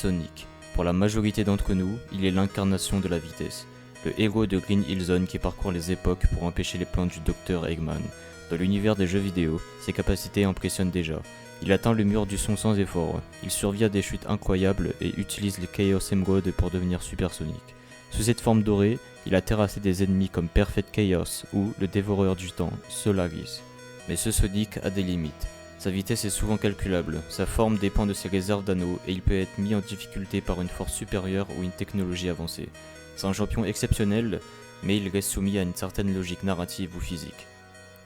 Sonic. Pour la majorité d'entre nous, il est l'incarnation de la vitesse. Le héros de Green Hill Zone qui parcourt les époques pour empêcher les plans du Dr Eggman. Dans l'univers des jeux vidéo, ses capacités impressionnent déjà. Il atteint le mur du son sans effort, il survit à des chutes incroyables et utilise les Chaos Emerald pour devenir Super Sonic. Sous cette forme dorée, il a terrassé des ennemis comme Perfect Chaos ou le dévoreur du temps, Solaris. Mais ce Sonic a des limites. Sa vitesse est souvent calculable, sa forme dépend de ses réserves d'anneaux et il peut être mis en difficulté par une force supérieure ou une technologie avancée. C'est un champion exceptionnel, mais il reste soumis à une certaine logique narrative ou physique.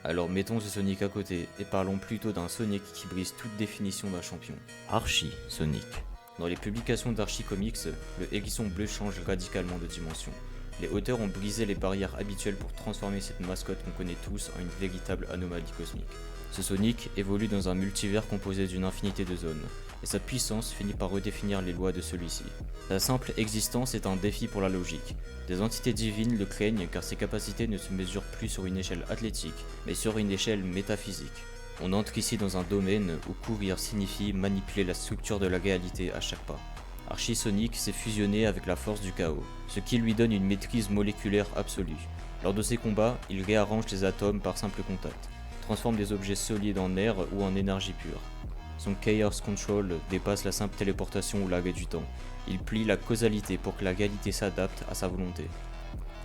Alors mettons ce Sonic à côté et parlons plutôt d'un Sonic qui brise toute définition d'un champion. Archie Sonic. Dans les publications d'Archie Comics, le hérisson bleu change radicalement de dimension. Les auteurs ont brisé les barrières habituelles pour transformer cette mascotte qu'on connaît tous en une véritable anomalie cosmique. Ce Sonic évolue dans un multivers composé d'une infinité de zones, et sa puissance finit par redéfinir les lois de celui-ci. Sa simple existence est un défi pour la logique. Des entités divines le craignent car ses capacités ne se mesurent plus sur une échelle athlétique, mais sur une échelle métaphysique. On entre ici dans un domaine où courir signifie manipuler la structure de la réalité à chaque pas. Archie Sonic s'est fusionné avec la force du chaos, ce qui lui donne une maîtrise moléculaire absolue. Lors de ses combats, il réarrange les atomes par simple contact, transforme des objets solides en air ou en énergie pure. Son Chaos Control dépasse la simple téléportation ou l'arrêt du temps. Il plie la causalité pour que la réalité s'adapte à sa volonté.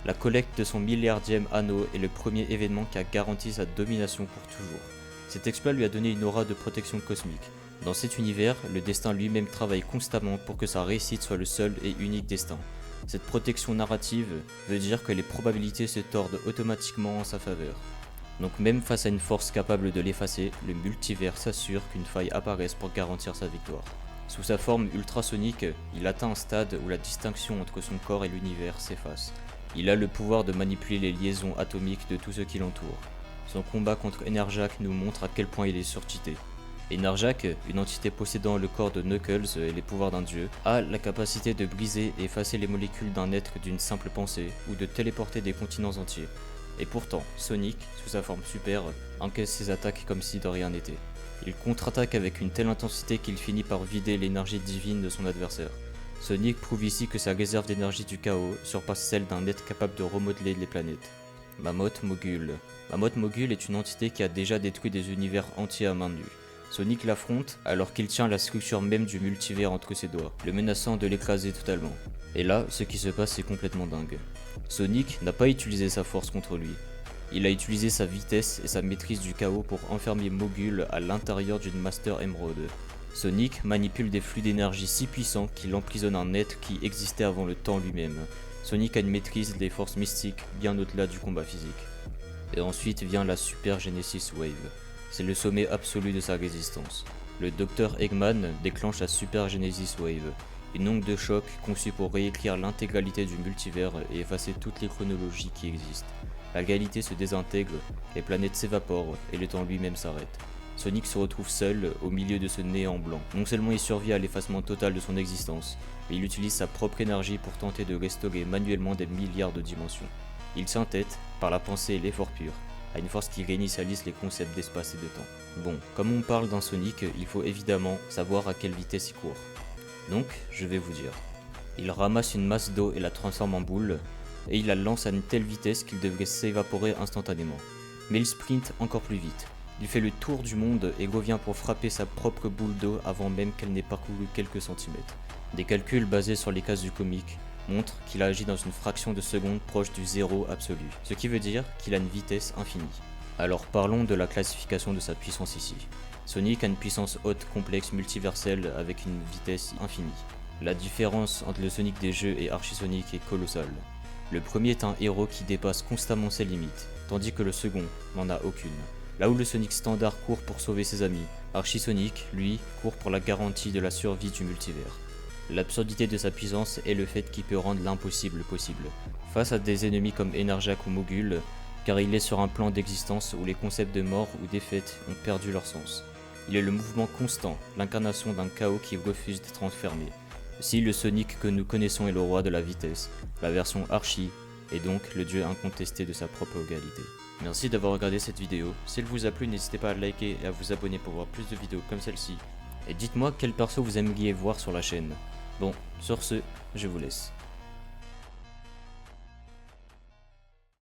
La collecte de son milliardième anneau est le premier événement qui a garanti sa domination pour toujours. Cet exploit lui a donné une aura de protection cosmique. Dans cet univers, le destin lui-même travaille constamment pour que sa réussite soit le seul et unique destin. Cette protection narrative veut dire que les probabilités se tordent automatiquement en sa faveur. Donc même face à une force capable de l'effacer, le multivers s'assure qu'une faille apparaisse pour garantir sa victoire. Sous sa forme ultrasonique, il atteint un stade où la distinction entre son corps et l'univers s'efface. Il a le pouvoir de manipuler les liaisons atomiques de tout ce qui l'entoure. Son combat contre Enerjak nous montre à quel point il est surcheaté. Enerjak, une entité possédant le corps de Knuckles et les pouvoirs d'un dieu, a la capacité de briser et effacer les molécules d'un être d'une simple pensée ou de téléporter des continents entiers. Et pourtant, Sonic, sous sa forme super, encaisse ses attaques comme si de rien n'était. Il contre-attaque avec une telle intensité qu'il finit par vider l'énergie divine de son adversaire. Sonic prouve ici que sa réserve d'énergie du chaos surpasse celle d'un être capable de remodeler les planètes. Mammoth Mogul. Mammoth Mogul est une entité qui a déjà détruit des univers entiers à main nue. Sonic l'affronte alors qu'il tient la structure même du multivers entre ses doigts, le menaçant de l'écraser totalement. Et là, ce qui se passe est complètement dingue. Sonic n'a pas utilisé sa force contre lui. Il a utilisé sa vitesse et sa maîtrise du chaos pour enfermer Mogul à l'intérieur d'une Master Emerald. Sonic manipule des flux d'énergie si puissants qu'il emprisonne un être qui existait avant le temps lui-même. Sonic a une maîtrise des forces mystiques bien au-delà du combat physique. Et ensuite vient la Super Genesis Wave. C'est le sommet absolu de sa résistance. Le Dr Eggman déclenche la Super Genesis Wave, une onde de choc conçue pour réécrire l'intégralité du multivers et effacer toutes les chronologies qui existent. La réalité se désintègre, les planètes s'évaporent et le temps lui-même s'arrête. Sonic se retrouve seul au milieu de ce néant blanc. Non seulement il survit à l'effacement total de son existence, mais il utilise sa propre énergie pour tenter de restaurer manuellement des milliards de dimensions. Il s'entête, par la pensée et l'effort pur, à une force qui réinitialise les concepts d'espace et de temps. Bon, comme on parle d'un Sonic, il faut évidemment savoir à quelle vitesse il court. Donc, je vais vous dire. Il ramasse une masse d'eau et la transforme en boule, et il la lance à une telle vitesse qu'il devrait s'évaporer instantanément. Mais il sprinte encore plus vite. Il fait le tour du monde et revient pour frapper sa propre boule d'eau avant même qu'elle n'ait parcouru quelques centimètres. Des calculs basés sur les cases du comic montrent qu'il a agi dans une fraction de seconde proche du zéro absolu, ce qui veut dire qu'il a une vitesse infinie. Alors parlons de la classification de sa puissance ici. Sonic a une puissance haute complexe multiverselle avec une vitesse infinie. La différence entre le Sonic des jeux et Archie Sonic est colossale. Le premier est un héros qui dépasse constamment ses limites, tandis que le second n'en a aucune. Là où le Sonic standard court pour sauver ses amis, Archie Sonic, lui, court pour la garantie de la survie du multivers. L'absurdité de sa puissance est le fait qu'il peut rendre l'impossible possible, face à des ennemis comme Enerjak ou Mogul, car il est sur un plan d'existence où les concepts de mort ou défaite ont perdu leur sens. Il est le mouvement constant, l'incarnation d'un chaos qui refuse d'être enfermé. Si le Sonic que nous connaissons est le roi de la vitesse, la version Archie est donc le dieu incontesté de sa propre réalité. Merci d'avoir regardé cette vidéo, si elle vous a plu n'hésitez pas à liker et à vous abonner pour voir plus de vidéos comme celle-ci. Et dites-moi quel perso vous aimeriez voir sur la chaîne. Bon, sur ce, je vous laisse.